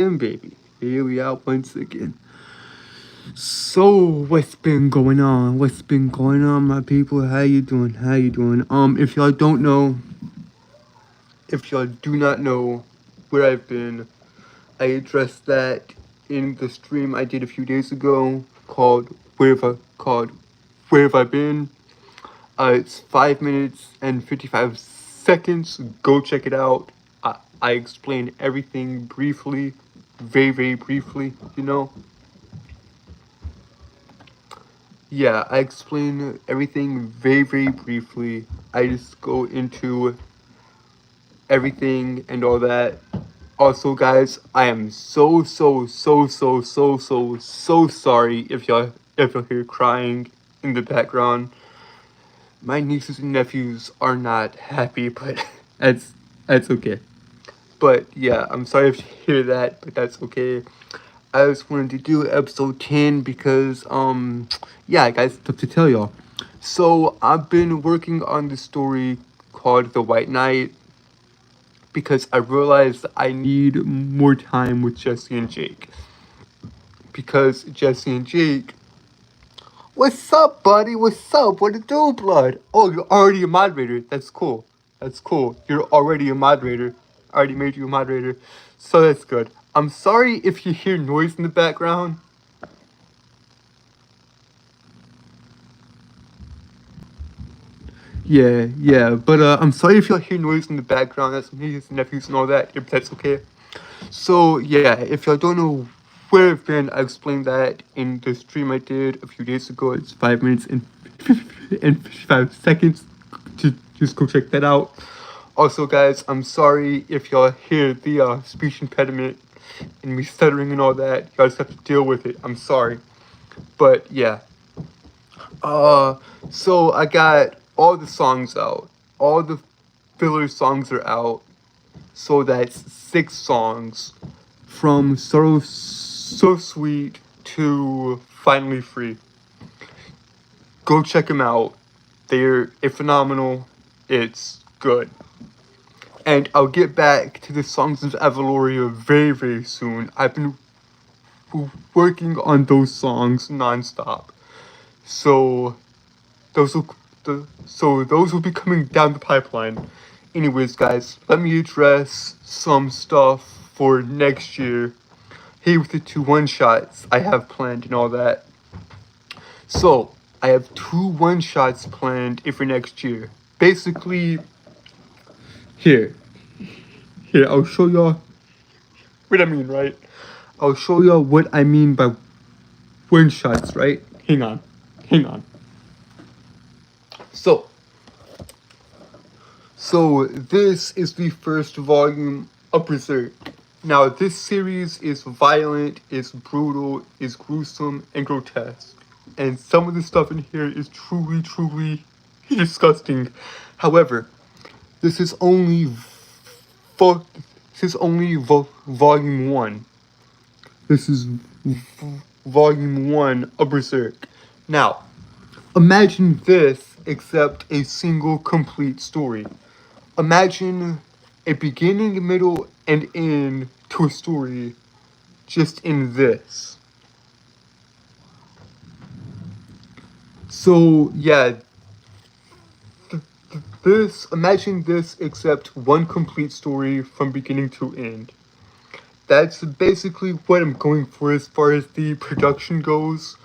And baby, here we are once again. So what's been going on? What's been going on, my people? How you doing? How you doing? If y'all don't know, if y'all do not know where I've been, I addressed that in the stream I did a few days ago called Where Have I Been? It's 5 minutes and 55 seconds. Go check it out. I explain everything briefly, very briefly, Yeah, I explain everything very briefly. I just go into everything and all that. Also, guys, I am so sorry if y'all hear crying in the background. My nieces and nephews are not happy, but that's that's okay. But yeah, I'm sorry if you hear that, but that's okay. I just wanted to do episode 10 because yeah, guys, stuff to tell y'all. So I've been working on the story called The White Knight because I realized I need more time with Jesse and Jake. Because Jesse and Jake, what's up, buddy? What's up? What to do, blood? Oh, you're already a moderator. That's cool. That's cool. You're already a moderator. I already made you a moderator. So that's good. I'm sorry if you hear noise in the background. Yeah, but I'm sorry if y'all hear noise in the background. That's me, his nephews, and all that. If that's okay. So yeah, if y'all don't know where I've been, I explained that in the stream I did a few days ago. It's 5 minutes and 55 seconds. Just go check that out. Also, guys, I'm sorry if y'all hear the speech impediment and me stuttering and all that. Y'all just have to deal with it. I'm sorry, but yeah. So I got all the songs out. All the filler songs are out. So that's 6 songs from So Sweet to Finally Free. Go check them out. They're phenomenal. It's good. And I'll get back to the songs of Avaloria very soon. I've been working on those songs nonstop. So those will those will be coming down the pipeline. Anyways, guys, let me address some stuff for next year. Hey, with the 2 one-shots I have planned and all that. So I have 2 one-shots planned for next year. Basically, here, I'll show y'all what I mean, right? I'll show y'all what I mean by one-shots, right? Hang on. So this is the first volume of Berserk. Now this series is violent, it's brutal, it's gruesome, and grotesque. And some of the stuff in here is truly disgusting. However, this is only volume 1. This is volume 1 of Berserk. Now, imagine this except a single complete story. Imagine a beginning, middle, and end to a story just in this. So yeah, imagine this except one complete story from beginning to end. That's basically what I'm going for as far as the production goes.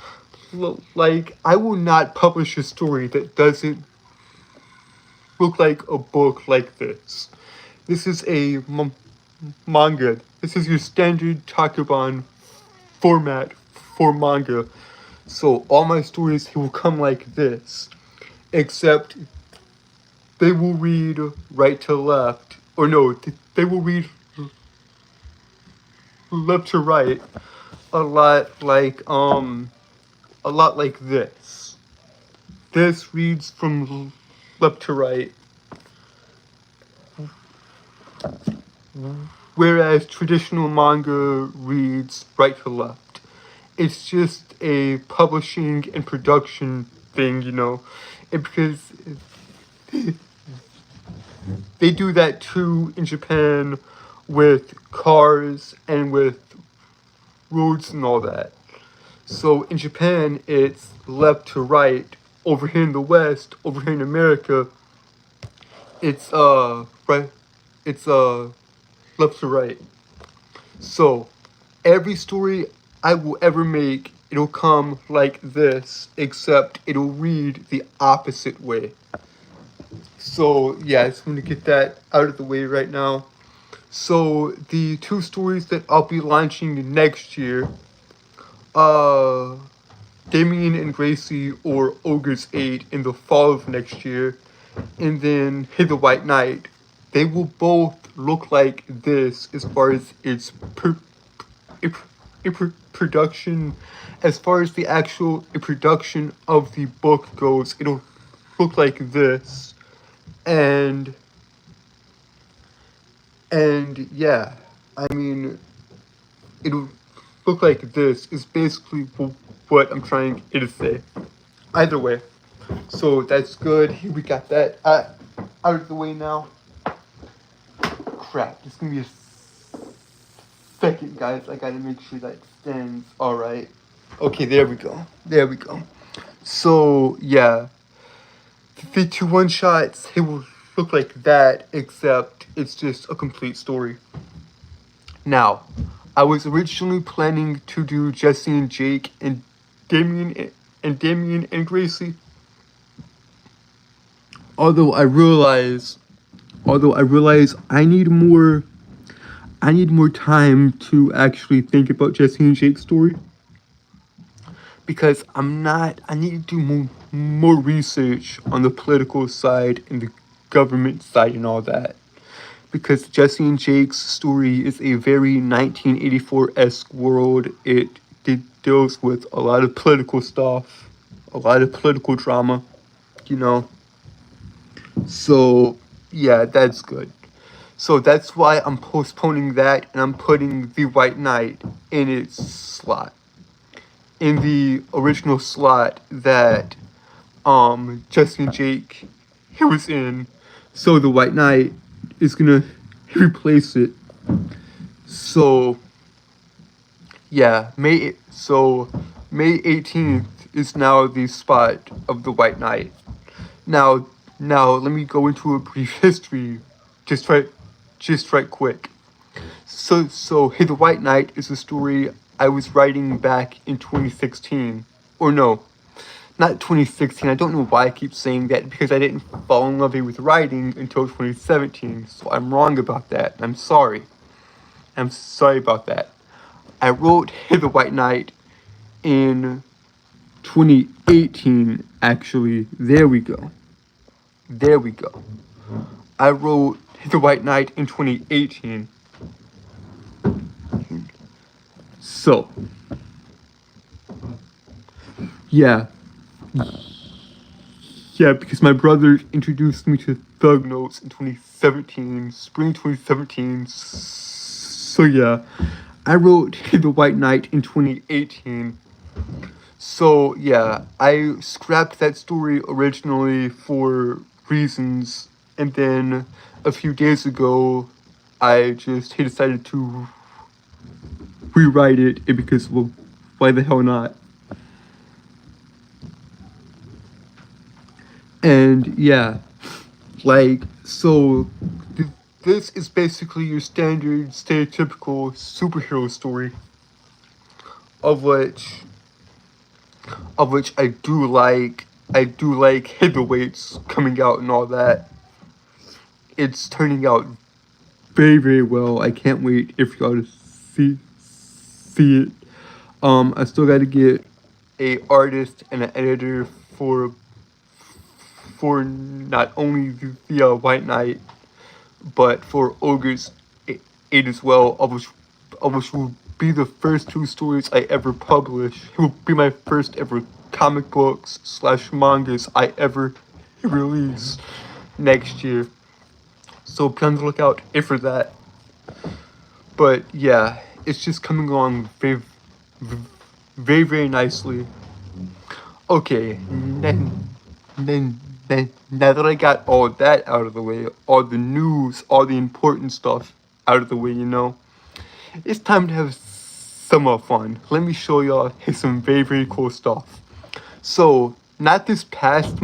Like, I will not publish a story that doesn't look like a book like this. This is a manga. This is your standard Takuban format for manga. So all my stories will come like this, except they will read right to left, or no, they will read left to right, a lot like this. This reads from left to right, whereas traditional manga reads right to left. It's just a publishing and production thing, because they do that too in Japan with cars and with roads and all that. So in Japan, it's left to right. Over here in the West, over here in America, it's right, it's left to right. So every story I will ever make, it'll come like this, except it'll read the opposite way. So yeah, I just want to get that out of the way right now. So the two stories that I'll be launching next year, uh, Damien and Gracie or Ogre's 8 in the fall of next year, and then Hit the White Knight, they will both look like this as far as its production, as far as the actual production of the book goes. It'll look like this, and yeah, I mean, it'll look like this is basically what I'm trying to say. Either way, so that's good. We got that out of the way now. Crap, it's gonna be a second, guys. I gotta make sure that extends. Alright. Okay, there we go. There we go. So, yeah. The two one-shots, it will look like that, except it's just a complete story. Now, I was originally planning to do Jesse and Jake and Damien and Gracie. Although I realize I need more time to actually think about Jesse and Jake's story. Because I need to do more research on the political side and the government side and all that. Because Jesse and Jake's story is a very 1984-esque world. It deals with a lot of political stuff, a lot of political drama, you know. So, yeah, that's good. So that's why I'm postponing that, and I'm putting The White Knight in its slot. In the original slot that Jesse and Jake was in. So The White Knight is gonna replace it. So yeah, May 18th is now the spot of The White Knight. Now let me go into a brief history, just right quick. So Hey, The White Knight is a story I was writing back in 2016, or no, not 2016. I don't know why I keep saying that, because I didn't fall in love with writing until 2017. So I'm wrong about that. I'm sorry about that. I wrote Hey, The White Knight in 2018, actually. There we go. I wrote The White Knight in 2018. So, yeah, because my brother introduced me to Thug Notes in 2017, spring 2017. So yeah, I wrote The White Knight in 2018. So yeah, I scrapped that story originally for reasons, and then a few days ago, I just decided to rewrite it, because, well, why the hell not? And yeah, like, so this is basically your standard, stereotypical superhero story, of which I do like heavyweights coming out and all that. It's turning out very, very well. I can't wait if y'all to see it. I still got to get a artist and an editor for not only the White Knight, but for Ogre's 8 as well, of which will be the first two stories I ever publish. It will be my first ever comic books / mangas I ever release next year. So be on the lookout for that. But yeah, it's just coming along very, very, very nicely. Okay, now that I got all that out of the way, all the news, all the important stuff out of the way, it's time to have some fun. Let me show y'all some very, very cool stuff. So, not this past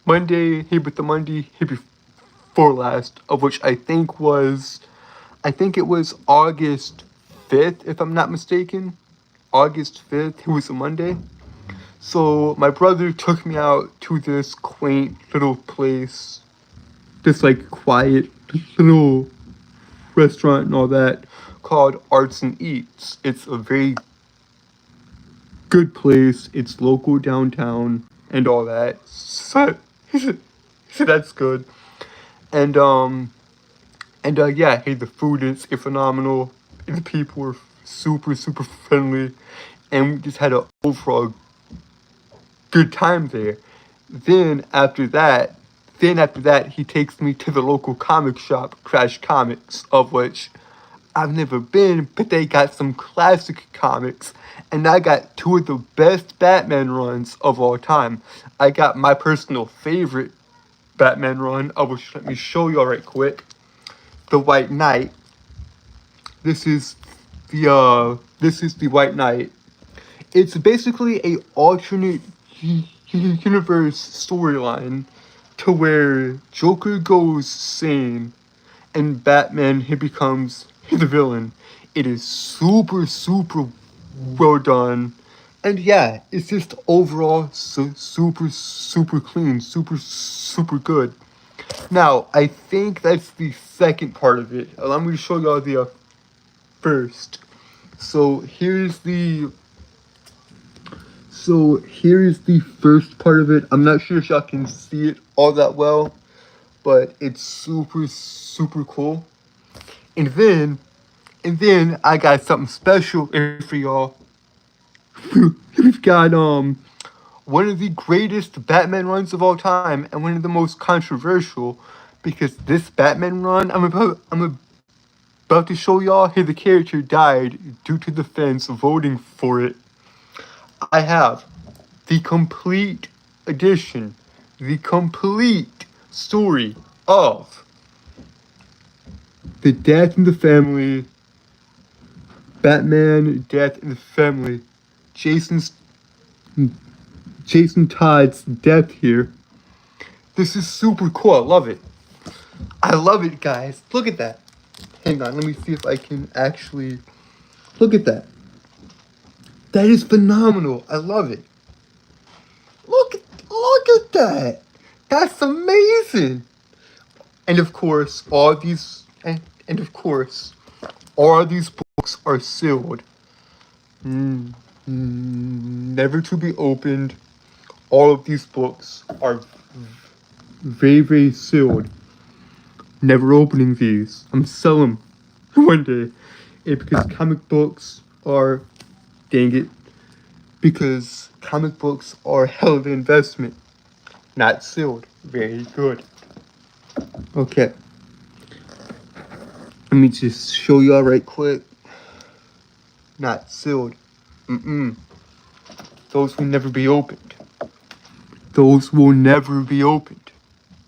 Monday, here, but the Monday here before last, of which I think it was August 5th, if I'm not mistaken. August 5th, it was a Monday. So, my brother took me out to this quaint little place, this like quiet little restaurant and all that, called Arts and Eats. It's a very good place. It's local downtown and all that. So he said that's good. And yeah, hey, the food is phenomenal. The people were super, super friendly, and we just had an overall good time there. Then after that, he takes me to the local comic shop, Crash Comics, of which I've never been, but they got some classic comics, and I got two of the best Batman runs of all time. I got my personal favorite Batman run, of which let me show y'all right quick. The White Knight. This is the White Knight. It's basically a alternate universe storyline to where Joker goes sane and Batman, he becomes the villain. It is super, super well done. And yeah, it's just overall super, super clean, super, super good. Now, I think that's the second part of it. Allow me to show y'all the first. So here's the first part of it. I'm not sure if y'all can see it all that well, but it's super, super cool. And then I got something special for y'all. We've got one of the greatest Batman runs of all time, and one of the most controversial, because this Batman run I'm about to show y'all, here the character died due to the fans voting for it. I have the complete edition, the complete story of the Death in the Family, Batman, Death in the Family, Jason Todd's death here. This is super cool. I love it. I love it, guys. Look at that. Hang on, let me see if I can actually look at that. That is phenomenal. I love it. Look at that. That's amazing. And of course, all these books are sealed. Never to be opened. All of these books are very, very sealed. Never opening these. I'm selling them one day. Because comic books are, dang it, because comic books are a hell of an investment. Not sealed. Very good. Okay. Let me just show y'all right quick. Not sealed. Those will never be opened. Those will never be opened.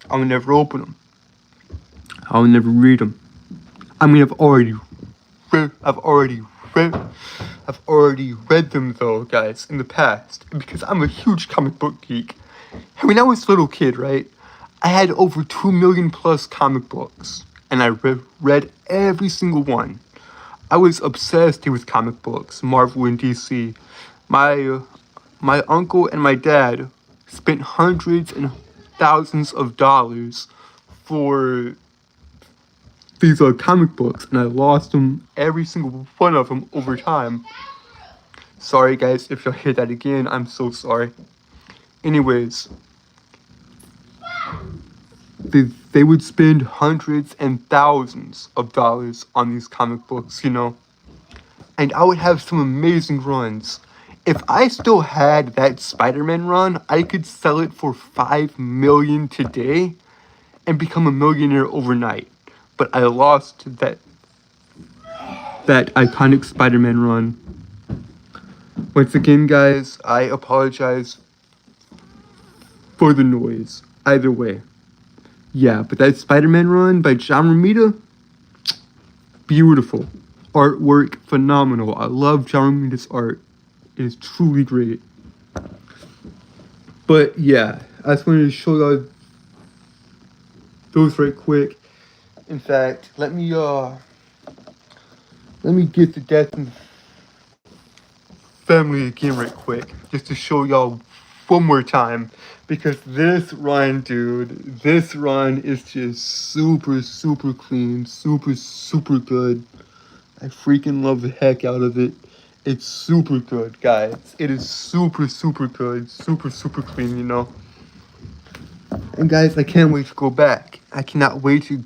I will never open them. I will never read them. I mean, I've already read them though, guys, in the past, because I'm a huge comic book geek. And when I was a little kid, right, I had over 2 million plus comic books, and I read every single one. I was obsessed with comic books, Marvel and DC. My uncle and my dad spent hundreds and thousands of dollars for these comic books, and I lost them, every single one of them, over time. Sorry guys, if you'll hear that again, I'm so sorry. Anyways, they would spend hundreds and thousands of dollars on these comic books, you know. And I would have some amazing runs. If I still had that Spider-Man run, I could sell it for $5 million today and become a millionaire overnight. But I lost that iconic Spider-Man run. Once again, guys, I apologize for the noise. Either way. Yeah, but that Spider-Man run by John Romita, beautiful. Artwork phenomenal. I love John Romita's art. It is truly great. But yeah, I just wanted to show y'all those right quick. In fact, let me get the Death and Family again right quick, just to show y'all one more time, because this run, dude, this run is just super clean, super good. I freaking love the heck out of it. It's super good, guys. It is super good, super clean, you know. And guys, I can't wait to go back. I cannot wait to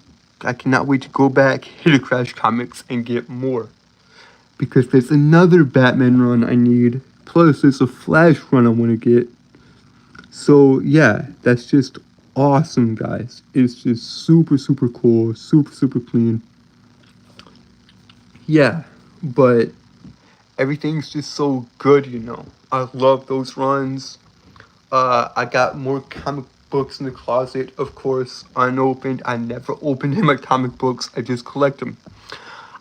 go back, hit a Crash Comics, and get more. Because there's another Batman run I need. Plus, there's a Flash run I want to get. So, yeah, that's just awesome, guys. It's just super cool. Super clean. Yeah, but everything's just so good, you know. I love those runs. I got more comic books in the closet, of course, unopened. I never opened my comic books. I just collect them.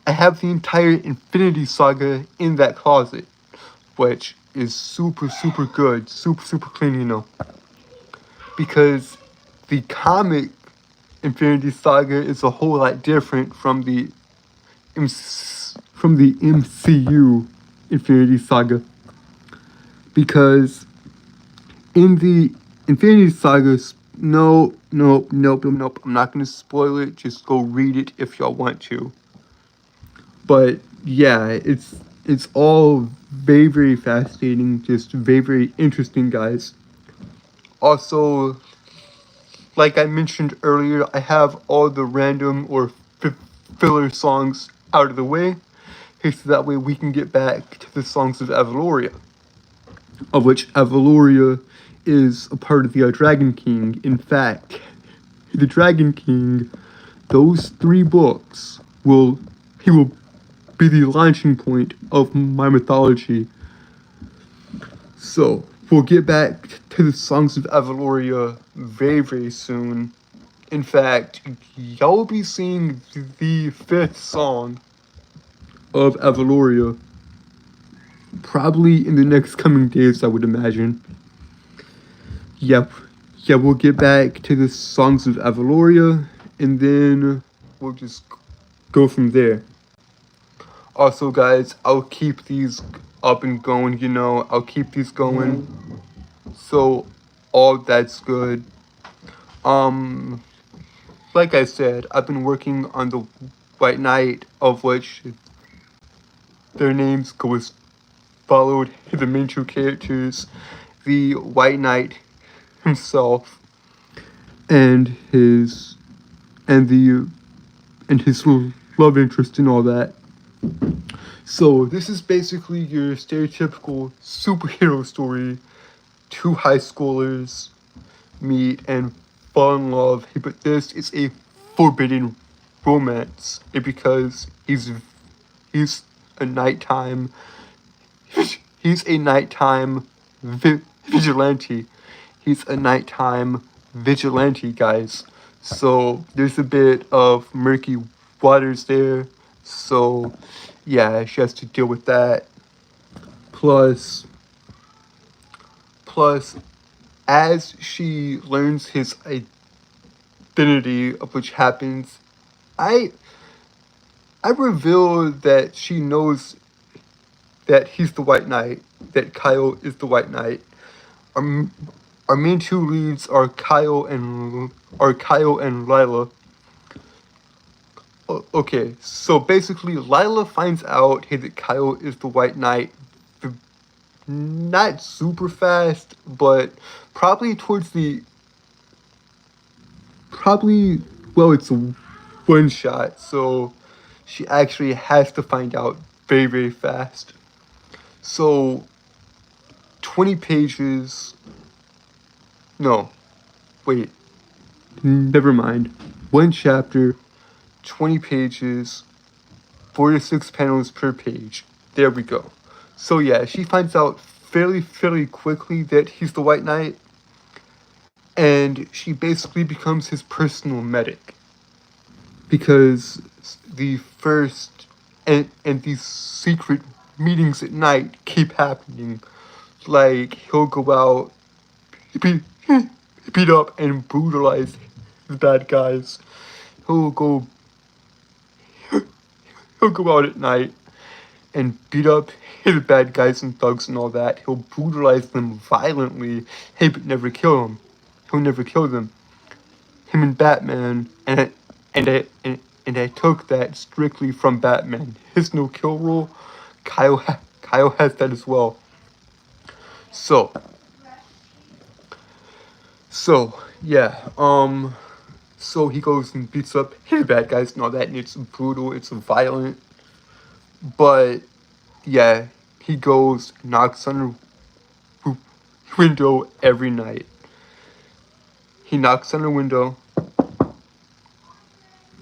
I have the entire Infinity Saga in that closet, which is super good, super clean, you know. Because the comic Infinity Saga is a whole lot different from the MCU Infinity Saga. Because in the Infinity Saga, nope, I'm not gonna spoil it. Just go read it if y'all want to. But yeah, it's all very fascinating, just very interesting, guys. Also, like I mentioned earlier, I have all the random or filler songs out of the way, so that way we can get back to the songs of Avaloria, of which Avaloria is a part of the Dragon King. In fact, the Dragon King, those 3 books will be the launching point of my mythology. So, we'll get back to the songs of Avaloria very soon. In fact, y'all will be seeing the 5th song of Avaloria probably in the next coming days, I would imagine. Yep. Yeah, we'll get back to the songs of Avaloria, and then we'll just go from there. Also, guys, I'll keep these up and going, you know. I'll keep these going. So, all that's good. Like I said, I've been working on the White Knight, of which their names go as followed. The main 2 characters, the White Knight himself, and his love interest and all that. So this is basically your stereotypical superhero story. 2 high schoolers meet and fall in love, but this is a forbidden romance because he's a nighttime vigilante. He's a nighttime vigilante, guys. So there's a bit of murky waters there. So yeah, she has to deal with that. Plus, as she learns his identity, of which happens, I reveal that she knows that he's the White Knight, that Kyle is the White Knight. Our main 2 leads are Kyle and Lila. Okay, so basically, Lila finds out that Kyle is the White Knight. Not super fast, but probably it's a one shot, so she actually has to find out very fast. So 20 pages. No, wait. Never mind. 1 chapter, 20 pages, 4 to 6 panels per page. There we go. So yeah, she finds out fairly quickly that he's the White Knight, and she basically becomes his personal medic. Because the first and these secret meetings at night keep happening. Like he'll go out, beat, beat up and brutalize the bad guys. He'll go he'll go out at night and beat up the bad guys and thugs and all that. He'll brutalize them violently. Hey, but never kill them. He'll never kill them. Him and Batman, and I took that strictly from Batman. His no kill rule, Kyle has that as well. So yeah, so he goes and beats up the bad guys and all that, and it's brutal, it's violent, but yeah, he goes, knocks on her window every night. He knocks on her window.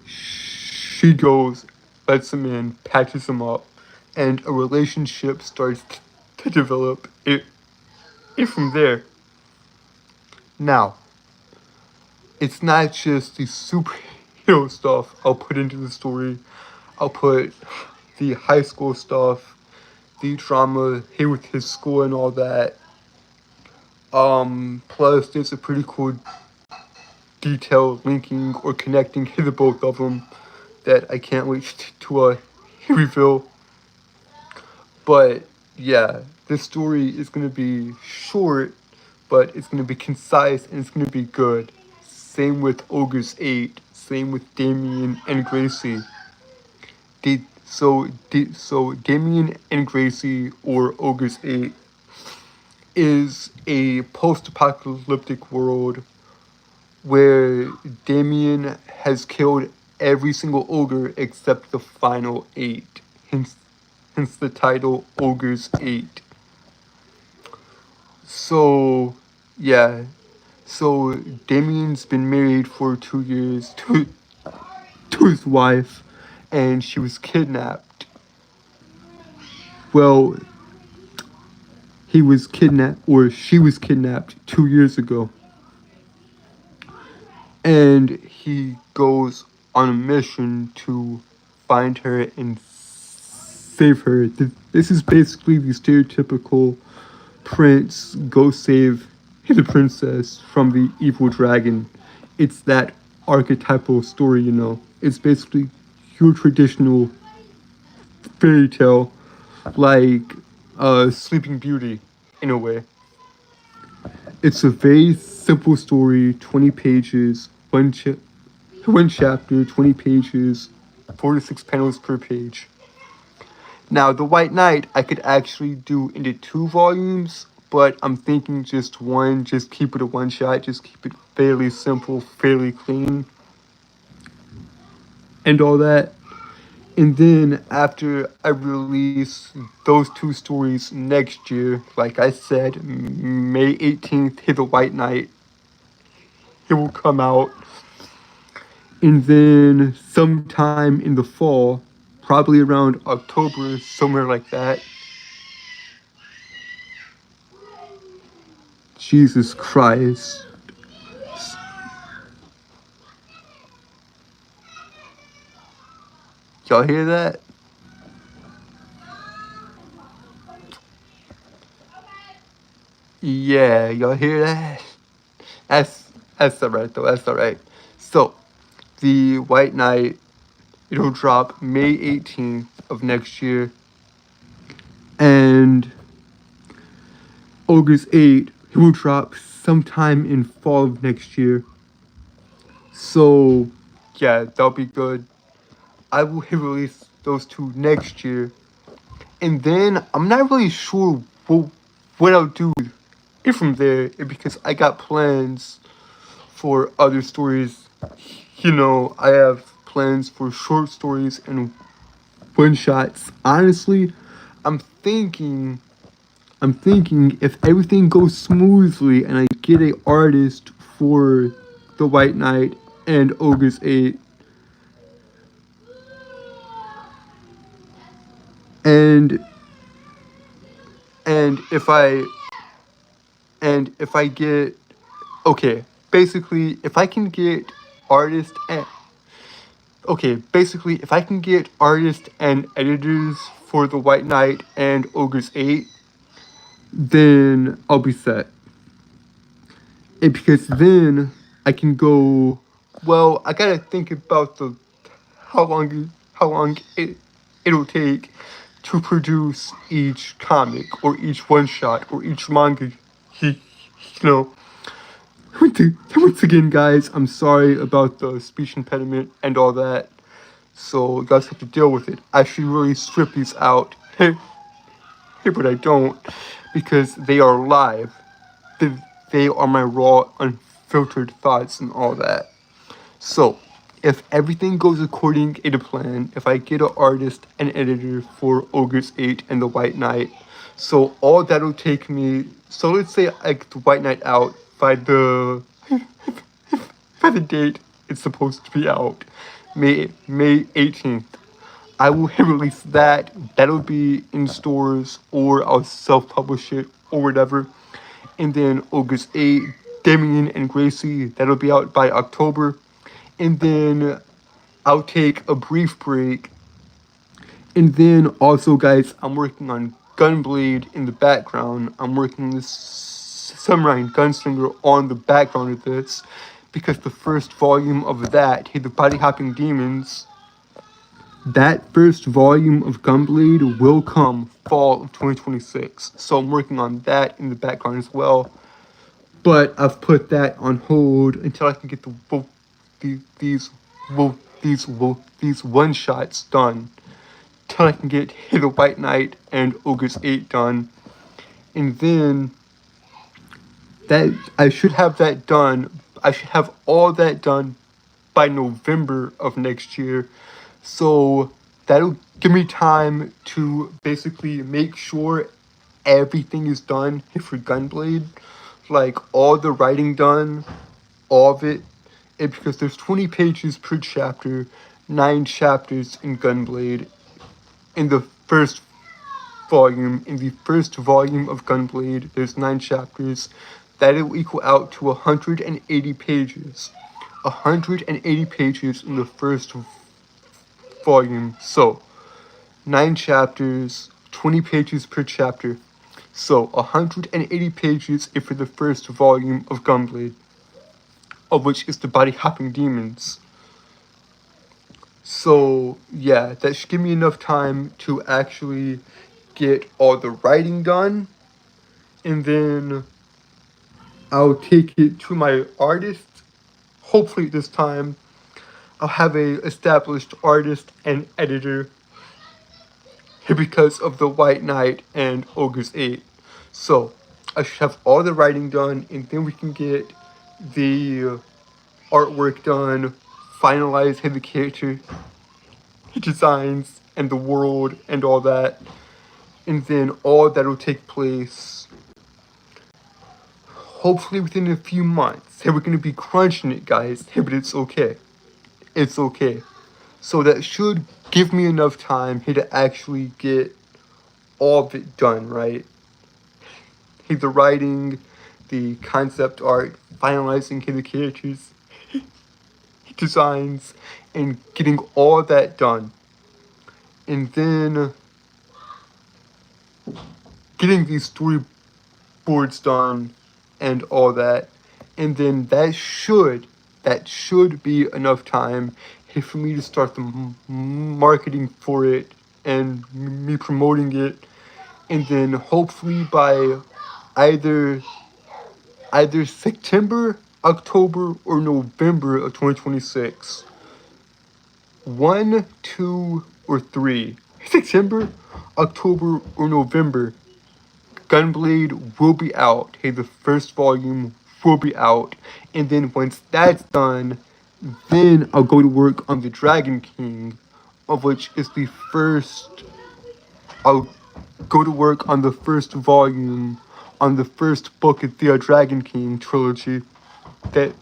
She goes, lets him in, patches him up, and a relationship starts to develop. It from there. Now, it's not just the superhero stuff I'll put into the story. I'll put the high school stuff, the drama here with his school and all that. Plus there's a pretty cool detail linking or connecting the both of them that I can't wait to reveal. But yeah, this story is gonna be short, but it's gonna be concise and it's gonna be good. Same with Ogre's 8. Same with Damien and Gracie. So Damien and Gracie, or Ogre's 8, is a post-apocalyptic world where Damien has killed every single ogre except the final 8. Hence the title Ogre's 8. So yeah. So Damien's been married for 2 years to his wife, and she was kidnapped. Well, he was kidnapped, or she was kidnapped 2 years ago. And he goes on a mission to find her and save her. This is basically the stereotypical prince go save the princess from the evil dragon. It's that archetypal story, you know. It's basically your traditional fairy tale, like Sleeping Beauty, in a way. It's a very simple story, 20 pages, one chapter, 20 pages, 4 to 6 panels per page. Now, The White Knight, I could actually do into 2 volumes, but I'm thinking just one, just keep it a one shot, just keep it fairly simple, fairly clean, and all that. And then after I release those 2 stories next year, like I said, May 18th, hit The White Knight, it will come out. And then sometime in the fall, probably around October, somewhere like that. Jesus Christ. Y'all hear that? Yeah, y'all hear that? That's alright though, that's alright. So, The White Knight, it'll drop May 18th of next year. And Ogre's 8, it will drop sometime in fall of next year. So, yeah, that'll be good. I will release those 2 next year. And then I'm not really sure what I'll do from there, because I got plans for other stories. You know, I have plans for short stories and one shots. Honestly, I'm thinking if everything goes smoothly and I get an artist for The White Knight and Ogre's 8, and if I get, okay, basically if I can get artist and Okay, basically, if I can get artists and editors for the White Knight and Ogre's 8, then I'll be set. Because then I can go. Well, I gotta think about the how long it'll take to produce each comic or each one shot or each manga. You know. Once again, guys, I'm sorry about the speech impediment and all that. So you guys have to deal with it. I should really strip these out. But I don't because they are live. They, they are my raw, unfiltered thoughts and all that. So, if everything goes according to plan, if I get an artist and editor for Ogre's 8 and the White Knight, so all that'll take me. So let's say I get the White Knight out by the date it's supposed to be out, May 18th. I will release that. That'll be in stores, or I'll self-publish it, or whatever. And then August 8, Damien and Gracie, that'll be out by October. And then I'll take a brief break. And then also, guys, I'm working on Gunblade in the background. I'm working this Samurai and Gunslinger on the background of this, because the first volume of that, Hey, the Body Hopping Demons, that first volume of Gunblade will come fall of 2026. So I'm working on that in the background as well. But I've put that on hold until I can get these one shots done. Till I can get the White Knight and Ogre's 8 done. And then that I should have that done. I should have all that done by November of next year. So that'll give me time to basically make sure everything is done for Gunblade. Like all the writing done, all of it. And because there's 20 pages per chapter, 9 chapters in Gunblade. In the first volume, of Gunblade, there's 9 chapters. That'll equal out to 180 pages. 180 pages in the first volume. So, 9 chapters, 20 pages per chapter. So, 180 pages for the first volume of Gunblade, of which is the Body Hopping Demons. So, yeah, that should give me enough time to actually get all the writing done. And then I'll take it to my artist. Hopefully this time I'll have a established artist and editor because of the White Knight and Ogre's 8. So I should have all the writing done, and then we can get the artwork done, finalize the character designs and the world and all that. And then all that will take place hopefully within a few months. Hey, we're going to be crunching it, guys. Hey, but it's okay. It's okay. So that should give me enough time here to actually get all of it done, right? Hey, the writing, the concept art, finalizing the characters, designs, and getting all that done. And then getting these storyboards done and all that. And then that should be enough time for me to start the marketing for it and me promoting it. And then hopefully by either September, October, or November of 2026. 1, 2, or 3. September, October, or November. Gunblade will be out. Hey, the first volume will be out. And then once that's done, then I'll go to work on the Dragon King, of which is the first. I'll go to work on the first volume, on the first book of the Dragon King trilogy that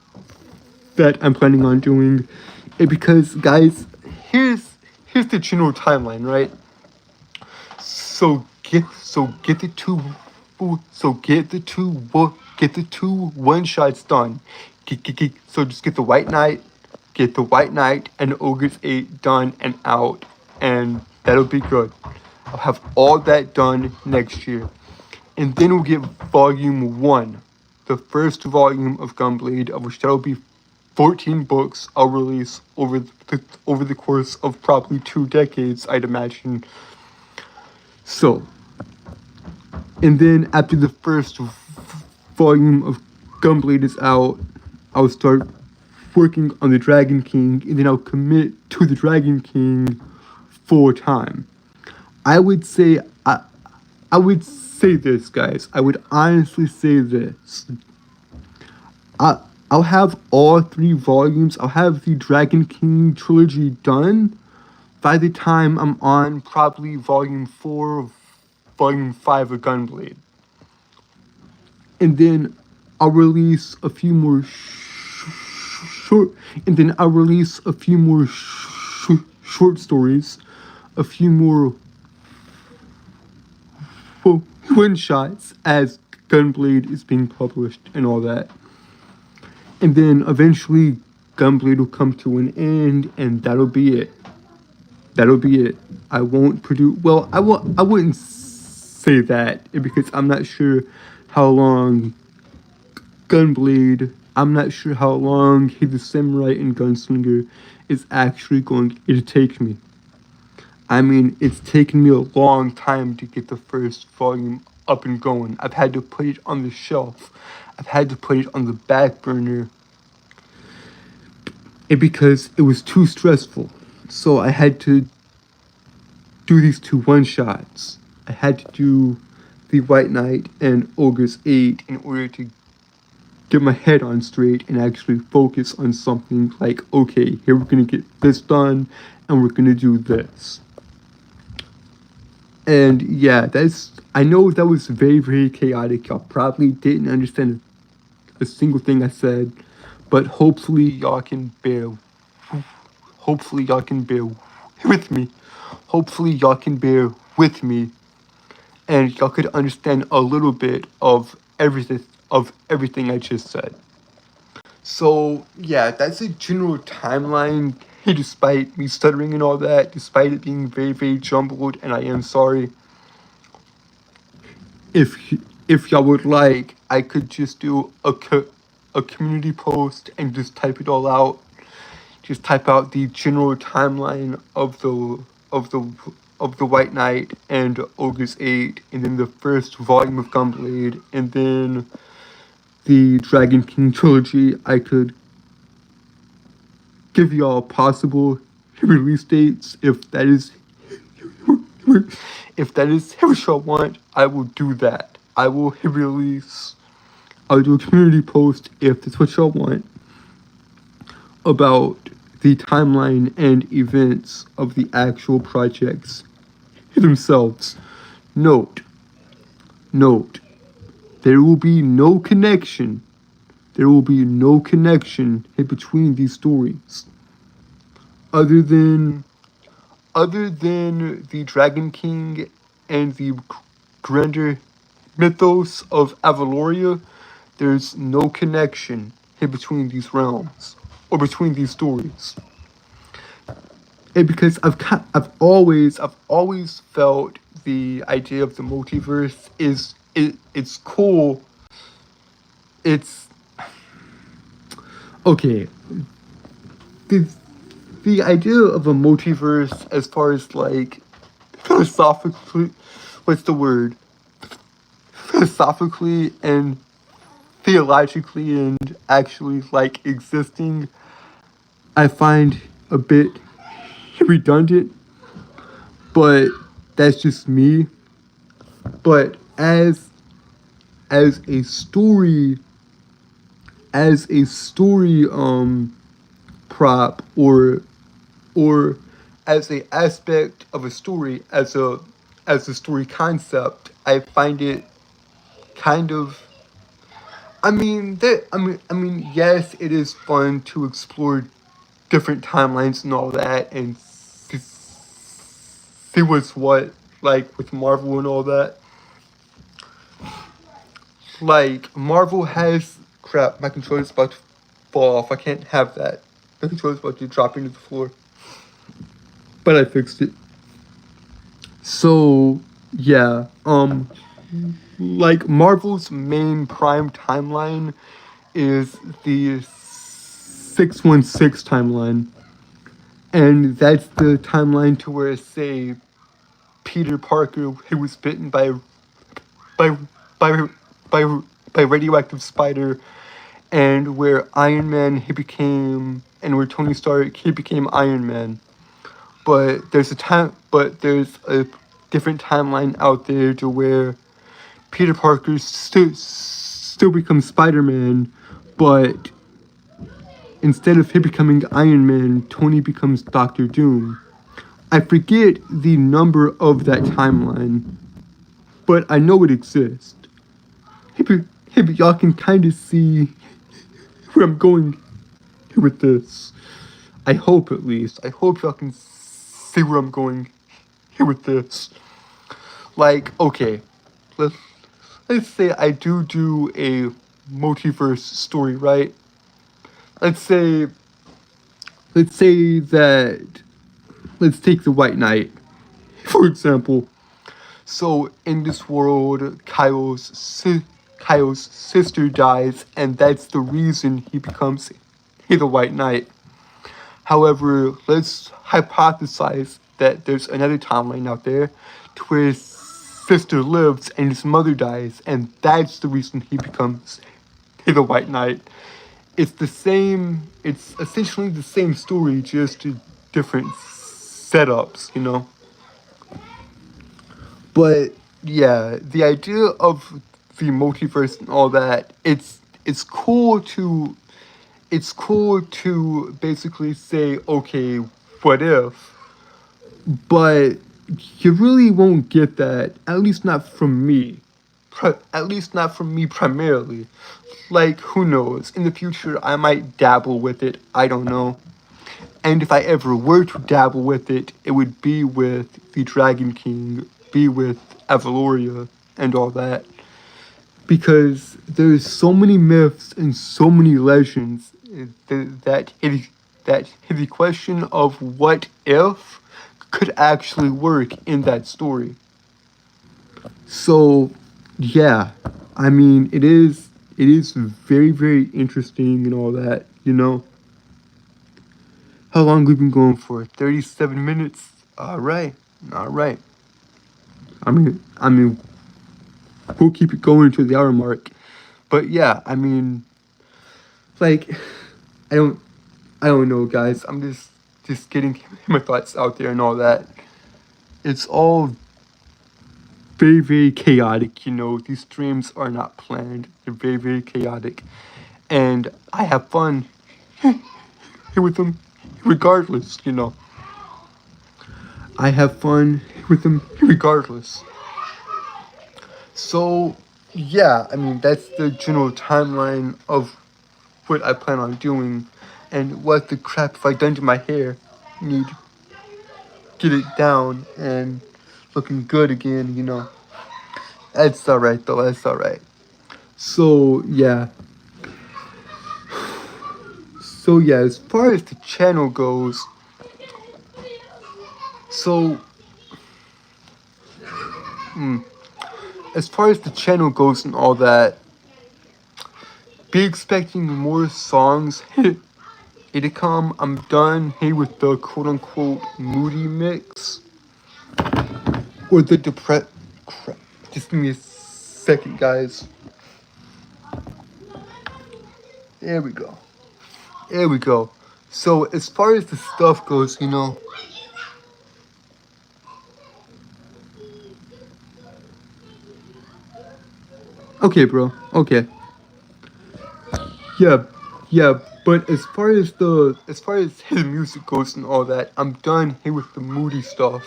I'm planning on doing. Because guys, here's the general timeline, right? So get the two one shots done. So just get the White Knight, get the White Knight and Ogre's 8 done and out, and that'll be good. I'll have all that done next year. And then we'll get volume 1, the first volume of Gunblade, of which that'll be 14 books I'll release over the course of probably 2 decades, I'd imagine. So, and then after the first volume of Gunblade is out, I'll start working on the Dragon King, and then I'll commit to the Dragon King full time. I would say this, guys. I would honestly say this. I'll have all 3 volumes. I'll have the Dragon King trilogy done by the time I'm on probably volume 4, volume 5 of Gunblade. And then I'll release a few more short stories, a few more one-shots as Gunblade is being published and all that. And then eventually Gunblade will come to an end, and that'll be it. I won't produce, well, I wouldn't say that, because I'm not sure how long He's a Samurai and Gunslinger is actually going to take me. I mean, it's taken me a long time to get the first volume up and going. I've had to put it on the shelf. I've had to put it on the back burner. Because it was too stressful. So I had to do these 2 one-shots. I had to do the White Knight and Ogre's 8 in order to get my head on straight and actually focus on something like, okay, here we're going to get this done, and we're going to do this. And yeah, I know that was very, very chaotic. Y'all probably didn't understand a single thing I said, but hopefully y'all can bear with me. Hopefully y'all can bear with me, and y'all could understand a little bit of everything I just said. So yeah, that's a general timeline. Despite me stuttering and all that, despite it being very, very jumbled, and I am sorry. If y'all would like, I could just do a community post and just type it all out. Just type out the general timeline of the White Knight and Ogre's 8, and then the first volume of Gunblade, and then the Dragon King trilogy. I could give y'all possible release dates if that is what y'all want. I will do that. I'll do a community post if that's what y'all want about the timeline and events of the actual projects themselves. Note, there will be no connection. There will be no connection in between these stories. Other than the Dragon King and the grander mythos of Avaloria, there's no connection in between these realms or between these stories. And because I've always felt the idea of the multiverse it's cool. It's okay. The idea of a multiverse, as far as like philosophically and theologically and actually like existing, I find a bit redundant, but that's just me. But as a story prop or as a aspect of a story, as a story concept, I find it kind of, yes, it is fun to explore different timelines and all that, and see what's what, like with Marvel and all that. Like, Marvel has, crap, my controller's about to fall off, I can't have that. the controller's about to drop into the floor. But I fixed it. So yeah, like Marvel's main prime timeline is the 616 timeline. And that's the timeline to where, say, Peter Parker, who was bitten by by by by radioactive spider, and where Iron Man he became, and where Tony Stark he became Iron Man. But there's a different timeline out there to where Peter Parker still becomes Spider Man, but instead of him becoming Iron Man, Tony becomes Doctor Doom. I forget the number of that timeline, but I know it exists. Hey, but y'all can kind of see where I'm going with this. I hope, at least. I hope y'all can see where I'm going here with this. Like, okay, let's, let's say I do a multiverse story, right? Let's say, let's say that, let's take the White Knight, for example. So in this world, Kyle's sister dies, and that's the reason he becomes the White Knight. However, let's hypothesize that there's another timeline out there to where his sister lives and his mother dies, and that's the reason he becomes the White Knight. It's the same, it's essentially the same story, just different setups, you know? But yeah, the idea of the multiverse and all that, it's cool to basically say, okay, what if? But you really won't get that, at least not from me. At least not from me primarily. Like, who knows? In the future, I might dabble with it. I don't know. And if I ever were to dabble with it, it would be with the Dragon King, be with Avaloria, and all that. Because there's so many myths and so many legends that the question of what if could actually work in that story. So, yeah, I mean, it is very, very interesting and all that, you know. How long we've been going for? 37 minutes. All right. All right. I mean, we'll keep it going to the hour mark. But yeah, I mean, like, I don't, I don't know, guys. I'm just getting my thoughts out there and all that. It's all very, very chaotic, you know. These streams are not planned. They're very, very chaotic. And I have fun with them regardless, you know. I have fun with them regardless. So, yeah, I mean, that's the general timeline of what I plan on doing. And what the crap have I done to my hair? Need to get it down and looking good again, you know. That's alright though, that's alright. So, yeah. So, yeah, as far as the channel goes, so, as far as the channel goes and all that, be expecting more songs to come. I'm done here with the quote unquote moody mix. Or the crap. Just give me a second, guys. There we go. There we go. So, as far as the stuff goes, you know. Okay, bro. Okay. Yeah, yeah. But as far as his music goes and all that, I'm done here with the moody stuff.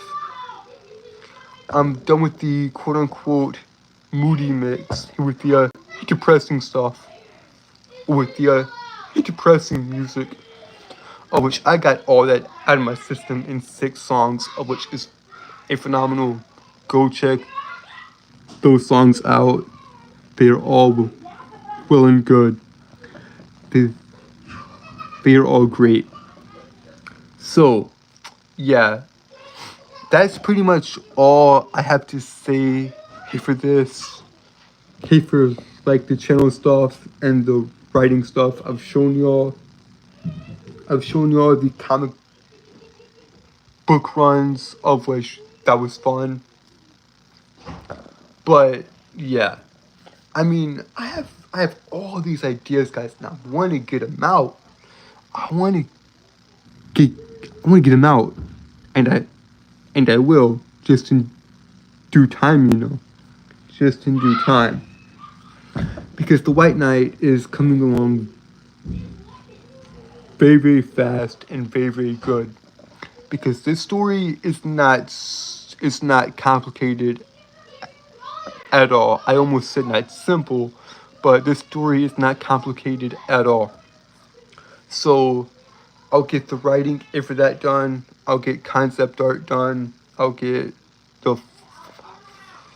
I'm done with the quote unquote moody mix with the depressing stuff. With the depressing music. Of which I got all that out of my system in 6 songs, of which is a phenomenal. Go check those songs out. They're all well and good. They are all great. So, yeah, that's pretty much all I have to say hey for this. Hey for like the channel stuff and the writing stuff. I've shown y'all the comic book runs of which that was fun. But yeah, I mean, I have all these ideas, guys, and I want to get them out. I want to get I want to get them out, and I will just in due time, just in due time, because the White Knight is coming along very very fast and very very good. Because this story is not complicated at all. I almost said not simple, but this story is not complicated at all. So I'll get the writing for that done. I'll get concept art done. I'll get the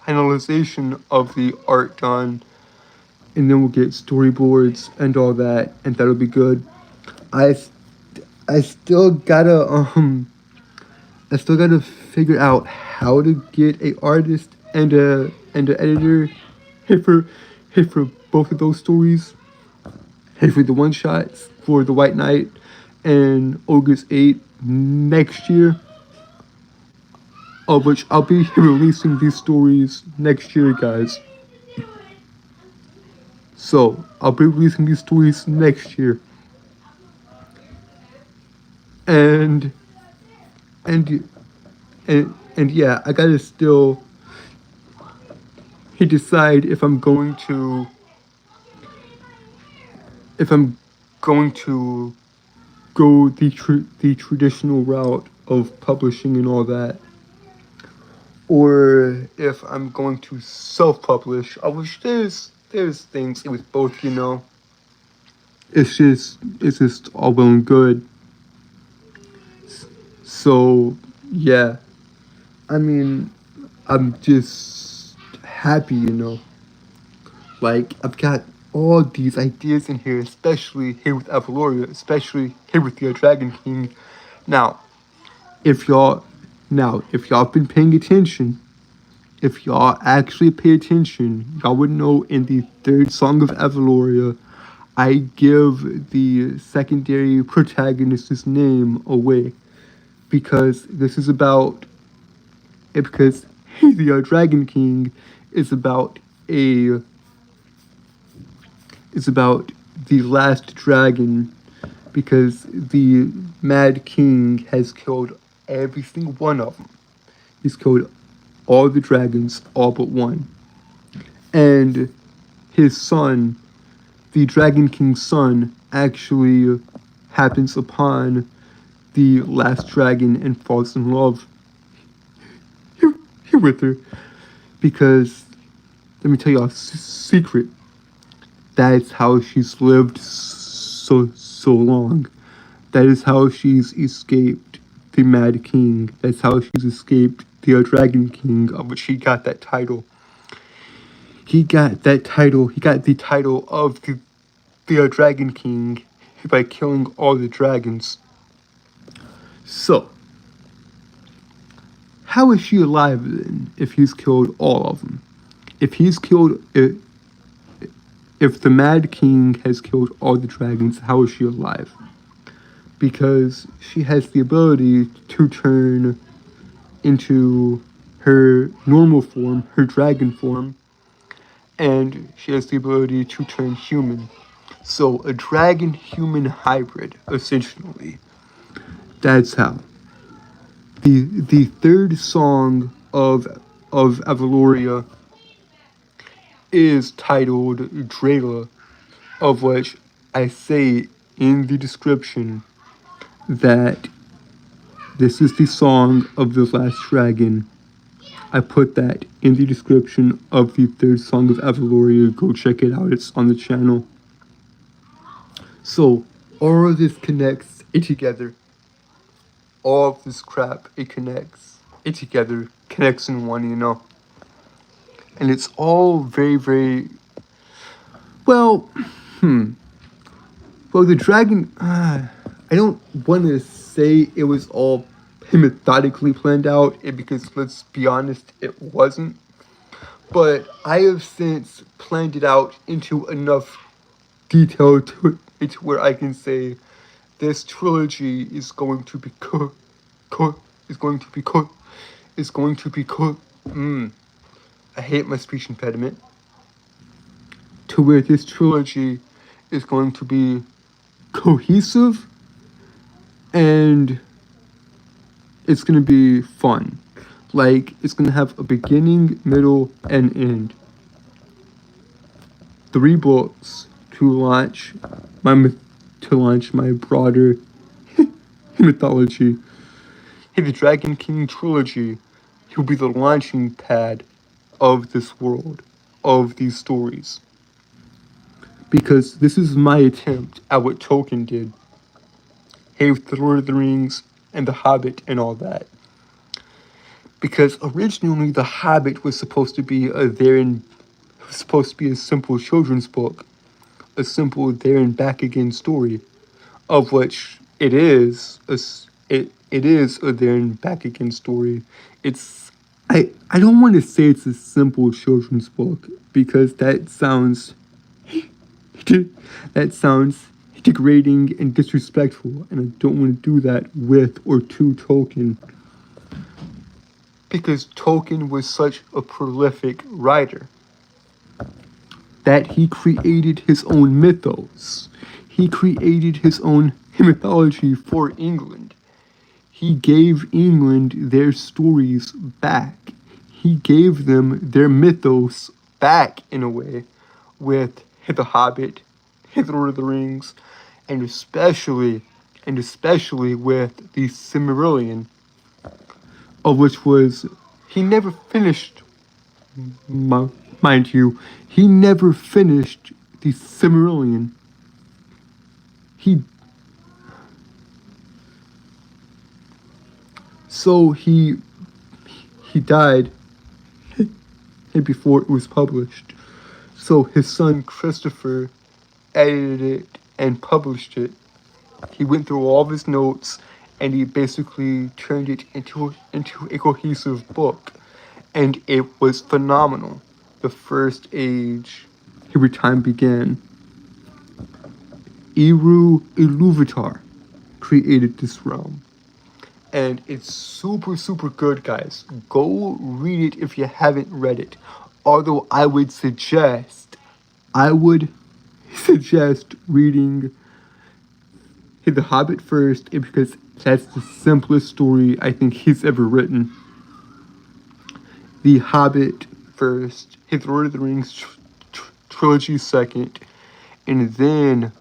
finalization of the art done. And then we'll get storyboards and all that, and that'll be good. I still gotta figure out how to get a artist and a editor. Hey for both of those stories. Hey for the one shots for the White Knight and August 8 next year. Of which I'll be releasing these stories next year, guys. So I'll be releasing these stories next year. And yeah, I gotta still decide if I'm going to go the traditional route of publishing and all that, or if I'm going to self-publish. I wish there's things with both, It's just all well and good. So yeah, I mean, I'm just happy, Like, I've got all these ideas in here, especially here with Avaloria, especially here with the Dragon King. Now, if y'all been paying attention, if y'all actually pay attention, y'all would know in the third song of Avaloria, I give the secondary protagonist's name away. Because this is about, because the Dragon King is about the last dragon, because the Mad King has killed every single one of them. He's killed all the dragons, all but one. And his son, the Dragon King's son, actually happens upon the last dragon and falls in love with her. Because, let me tell you a secret. That's how she's lived so long. That is how she's escaped the Mad King. That's how she's escaped the Dragon King, of which he got that title. He got the title of the Dragon King by killing all the dragons. So, how is she alive then, if he's killed all of them? If the Mad King has killed all the dragons, how is she alive? Because she has the ability to turn into her normal form, her dragon form, and she has the ability to turn human. So a dragon-human hybrid, essentially. That's how. The third song of Avaloria is titled Drela, of which I say in the description that this is the song of the last dragon. I put that in the description of the third song of Avaloria. Go check it out, it's on the channel. So, all of this connects it together. All of this crap, it connects it together, connects in one, And it's all very, very... Well, the dragon... I don't want to say it was all methodically planned out, because let's be honest, it wasn't. But I have since planned it out into enough detail into where I can say this trilogy is going to be is going to be is going to be I hate my speech impediment. To where this trilogy is going to be cohesive and it's going to be fun. Like, it's going to have a beginning, middle, and end. 3 books to launch my broader mythology. The Dragon King trilogy will be the launching pad of this world, of these stories. Because this is my attempt at what Tolkien did. With the Lord of the Rings and The Hobbit and all that. Because originally The Hobbit was supposed to be a simple children's book, a simple there and back again story, of which it is it is a there and back again story. I don't want to say it's a simple children's book because that sounds degrading and disrespectful, and I don't want to do that with or to Tolkien. Because Tolkien was such a prolific writer that he created his own mythos. He created his own mythology for England. He gave England their stories back. He gave them their mythos back in a way with The Hobbit, The Lord of the Rings, and especially with the Silmarillion, of which was, he never finished, mind you, he never finished the Silmarillion. He died before it was published. So his son Christopher edited it and published it. He went through all of his notes and he basically turned it into a cohesive book. And it was phenomenal. The First Age, Every Time Began. Eru Iluvatar created this realm. And it's super, super good, guys. Go read it if you haven't read it. Although I would suggest reading The Hobbit first, because that's the simplest story I think he's ever written. The Hobbit first, The Lord of the Rings trilogy second, and then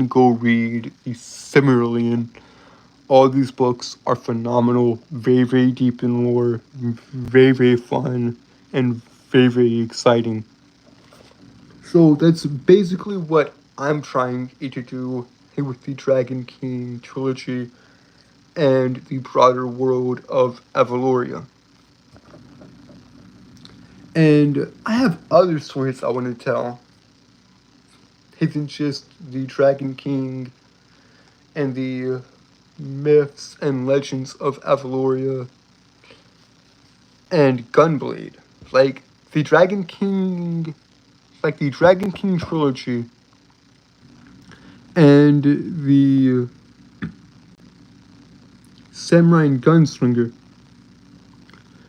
go read the Silmarillion. All these books are phenomenal, very, very deep in lore, very, very fun, and very, very exciting. So that's basically what I'm trying to do with the Dragon King trilogy and the broader world of Evaluria. And I have other stories I want to tell. Isn't just the Dragon King and the myths and legends of Evaluria and Gunblade. Like the Dragon King trilogy and the Samurai and Gunslinger.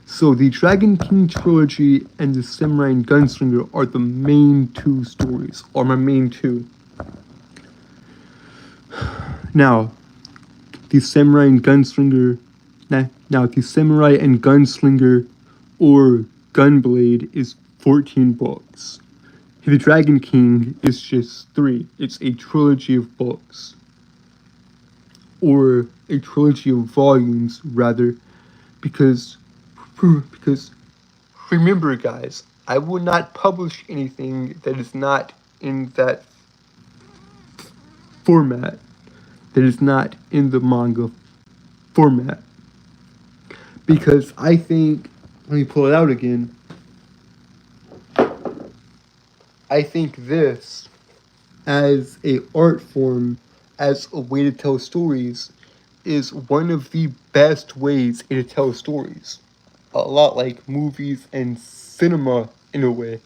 So the Dragon King trilogy and the Samurai and Gunslinger are the main 2 stories, or my main 2. Now, the Samurai and Gunslinger, or Gunblade is 14 books. The Dragon King is just 3. It's a trilogy of books. Or a trilogy of volumes, rather, because remember, guys, I will not publish anything that is not in that format, that is not in the manga format. Because I think, let me pull it out again, I think this, as a art form, as a way to tell stories, is one of the best ways to tell stories. A lot like movies and cinema in a way.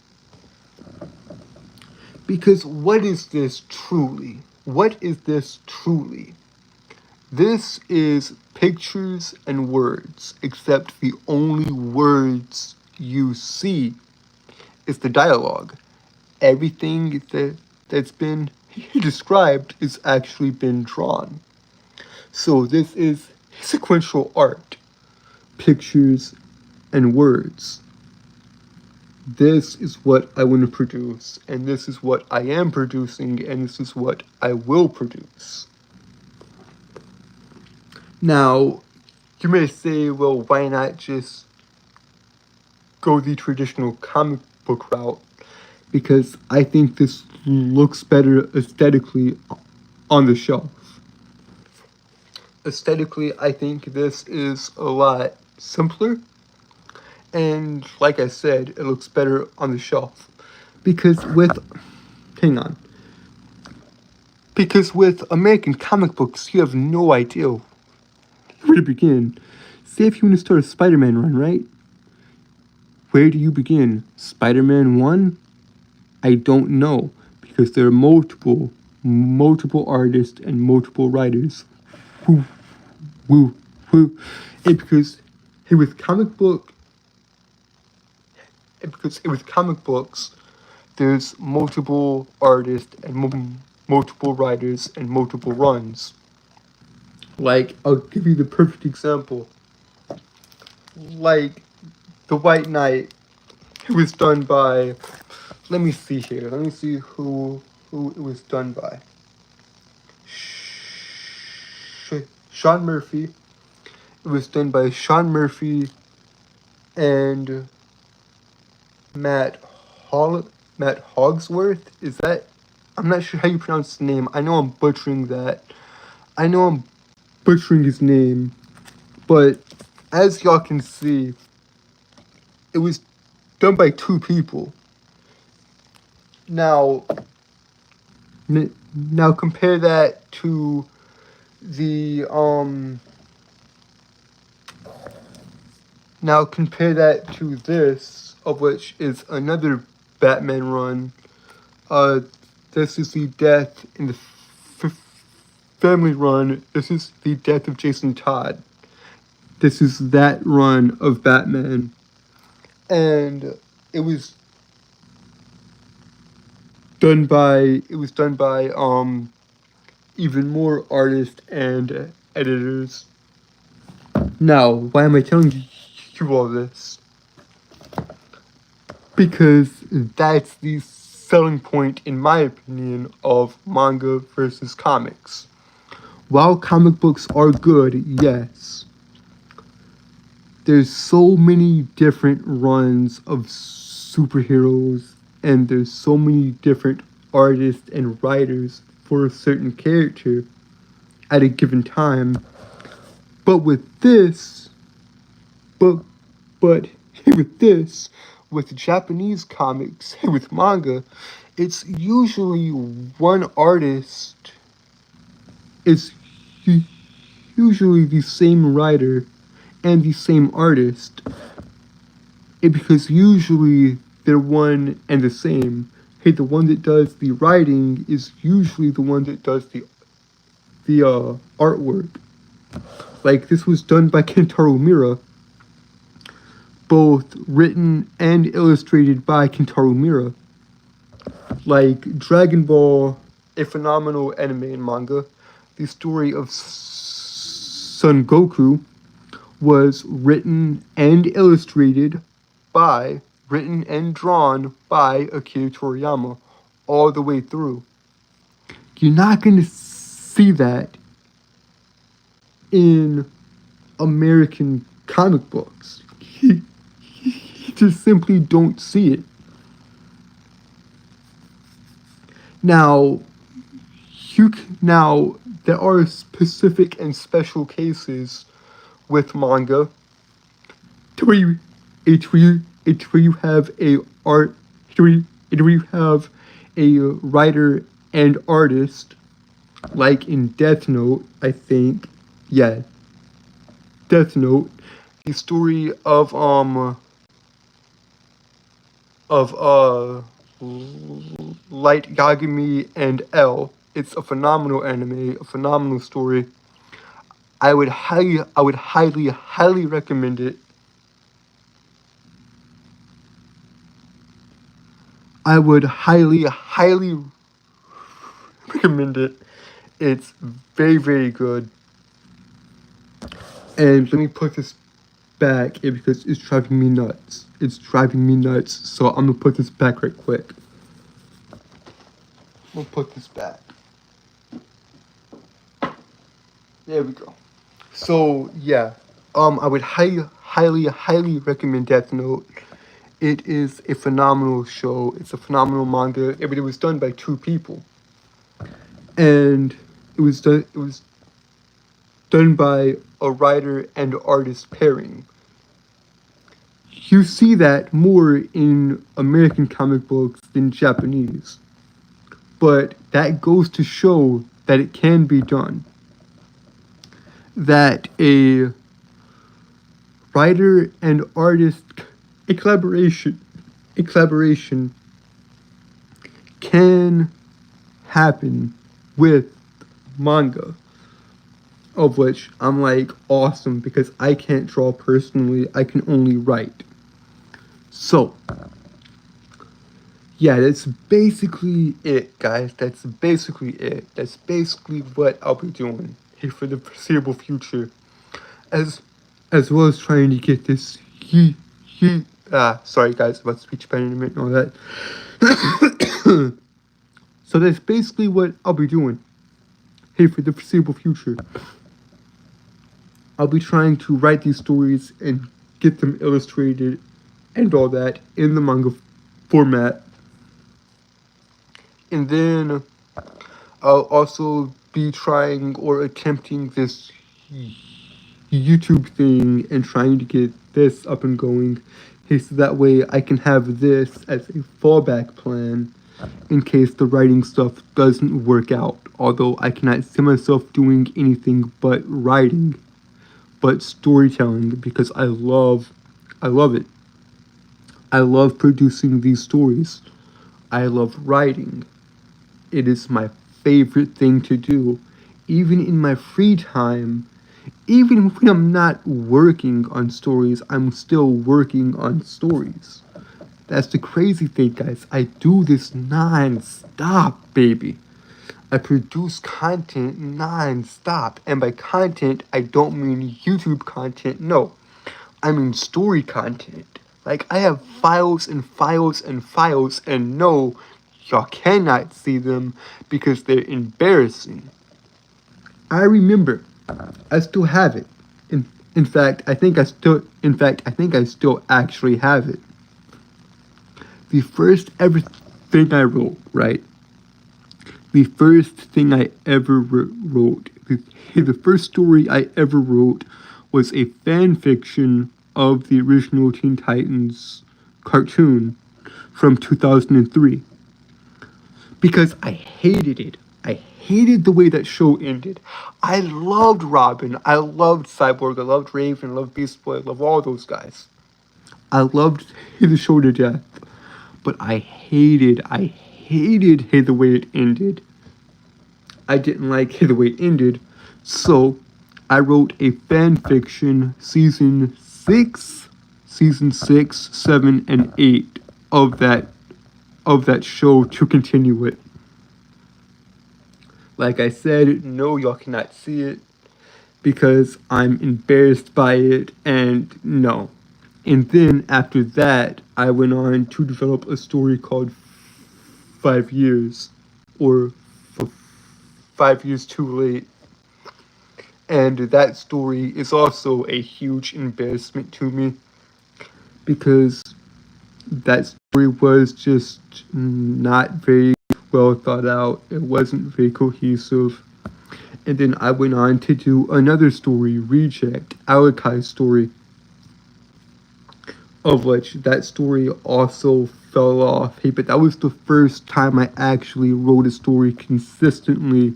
Because what is this truly? What is this truly? This is pictures and words, except the only words you see is the dialogue. Everything that's been described is actually been drawn. So this is sequential art, pictures and words. This is what I want to produce, and this is what I am producing, and this is what I will produce. Now, you may say, well, why not just go the traditional comic book route? Because I think this looks better aesthetically on the shelf. Aesthetically, I think this is a lot simpler. And like I said, it looks better on the shelf. Because with American comic books, you have no idea where to begin. Say if you want to start a Spider-Man run, right? Where do you begin? Spider-Man 1? I don't know. Because there are multiple artists and multiple writers. And because with comic books, there's multiple artists and multiple writers and multiple runs. Like, I'll give you the perfect example. Like, The White Knight, it was done by, let me see here. Let me see who it was done by. Sean Murphy. It was done by Sean Murphy and Matt Hogsworth. Is that? I'm not sure how you pronounce the name. I know I'm butchering that. I know I'm butchering his name. But as y'all can see, it was done by two people. Now compare that to the Now compare that to this, of which is another Batman run. This is the Death in the Family run. This is the Death of Jason Todd. This is that run of Batman. And it was done by even more artists and editors. Now, why am I telling you all this? Because that's the selling point, in my opinion, of manga versus comics. While comic books are good, yes, there's so many different runs of superheroes, and there's so many different artists and writers for a certain character at a given time. But with this, with Japanese comics, with manga, it's usually one artist. It's usually the same writer and the same artist. Because usually they're one and the same. Hey, the one that does the writing is usually the one that does the artwork. Like, this was done by Kentaro Miura, both written and illustrated by Kentaro Miura. Like, Dragon Ball, a phenomenal anime and manga, the story of Son Goku was written and drawn by Akira Toriyama all the way through. You're not going to see that in American comic books. You just simply don't see it. Now, there are specific and special cases with manga where you have a writer and artist, like in Death Note, I think, yeah, Death Note, the story of Light Yagami and L. It's a phenomenal anime, a phenomenal story. I would highly recommend it. I would highly recommend it. It's very good. And let me put this back because it's driving me nuts. It's driving me nuts. So I'm gonna put this back right quick. We'll put this back. There we go. So yeah, I would highly recommend Death Note. It is a phenomenal show. It's a phenomenal manga. It was done by two people, and it was done by a writer and artist pairing. You see that more in American comic books than Japanese, but that goes to show that it can be done. That a writer and artist a collaboration can happen with manga, of which I'm like awesome because I can't draw personally, I can only write. So yeah, that's basically it, guys. That's basically it. That's basically what I'll be doing here for the foreseeable future, as well as trying to get this sorry guys about speech impediment and all that. So that's basically what I'll be doing here for the foreseeable future. I'll be trying to write these stories and get them illustrated and all that in the manga format. And then I'll also be trying or attempting this YouTube thing and trying to get this up and going. Okay, so that way I can have this as a fallback plan in case the writing stuff doesn't work out. Although I cannot see myself doing anything but writing, but storytelling, because I love it. I love producing these stories. I love writing. It is my favorite thing to do. Even in my free time, even when I'm not working on stories, I'm still working on stories. That's the crazy thing, guys. I do this non-stop, baby. I produce content non-stop. And by content, I don't mean YouTube content, no. I mean story content. Like, I have files and files and files, and no, y'all cannot see them because they're embarrassing. I remember. I still have it. In fact, I think I still actually have it. The first ever thing I wrote, right? The first thing I ever wrote, the first story I ever wrote was a fan fiction of the original Teen Titans cartoon from 2003. Because I hated it. I hated the way that show ended. I loved Robin. I loved Cyborg. I loved Raven. I loved Beast Boy. I loved all those guys. I loved the show to death. But I hated the way it ended. I didn't like the way it ended. So I wrote a fan fiction season 6, 7, and 8 of that show to continue it. Like I said, no, y'all cannot see it because I'm embarrassed by it, and no. And then after that, I went on to develop a story called 5 Years, or 5 Years Too Late. And that story is also a huge embarrassment to me because that story was just not very well thought out. It wasn't very cohesive. And then I went on to do another story, Reject, Alakai's story, of which that story also fell off. Hey, but that was the first time I actually wrote a story consistently,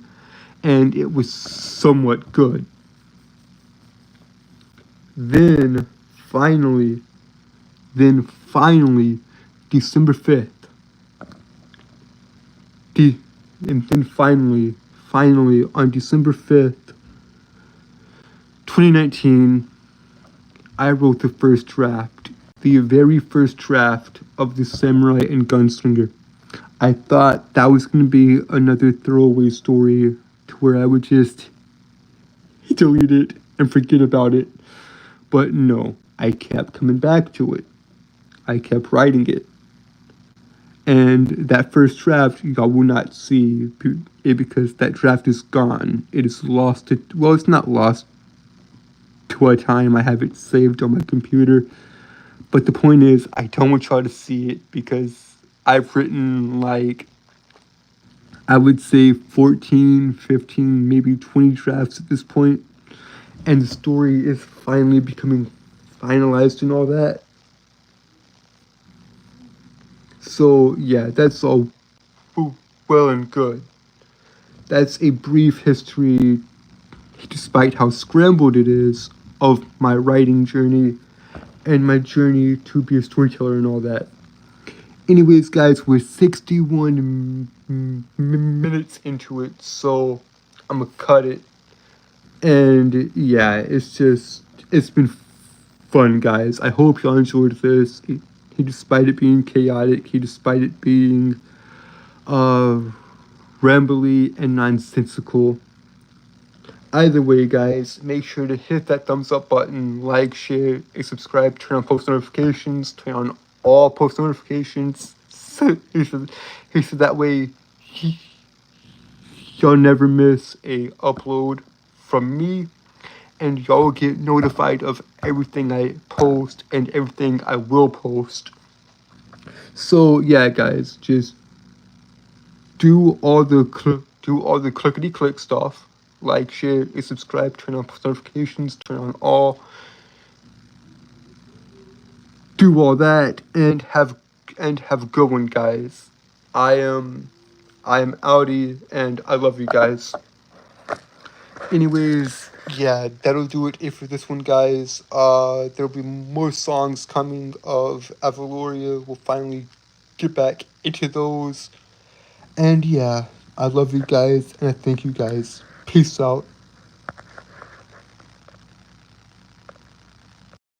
and it was somewhat good. Then finally, then finally, December 5th. De- and then finally, on December 5th, 2019, I wrote the first draft. The very first draft of the Samurai and Gunslinger. I thought that was going to be another throwaway story to where I would just delete it and forget about it. But no, I kept coming back to it. I kept writing it. And that first draft, y'all will not see it because that draft is gone. It is lost to, well, it's not lost to a time. I have it saved on my computer. But the point is, I don't want y'all to see it because I've written like, I would say 14, 15, maybe 20 drafts at this point. And the story is finally becoming finalized and all that. So, yeah, that's all well and good. That's a brief history, despite how scrambled it is, of my writing journey and my journey to be a storyteller and all that. Anyways, guys, we're 61 minutes into it, so I'm gonna cut it. And yeah, it's been fun, guys. I hope y'all enjoyed this. Despite it being chaotic, despite it being rambly and nonsensical. Either way, guys, make sure to hit that thumbs up button, like, share, and subscribe. Turn on post notifications. Turn on all post notifications. So that way y'all never miss a upload from me, and y'all get notified of everything I post and everything I will post. So yeah, guys, just do all the clickety click stuff. Like, share, and subscribe. Turn on post notifications. Turn on all. Do all that and have a good one, guys. I am Audi, and I love you guys. Anyways, yeah, that'll do it for this one, guys. There'll be more songs coming of Avaloria. We'll finally get back into those. And yeah, I love you guys, and I thank you guys. Peace out.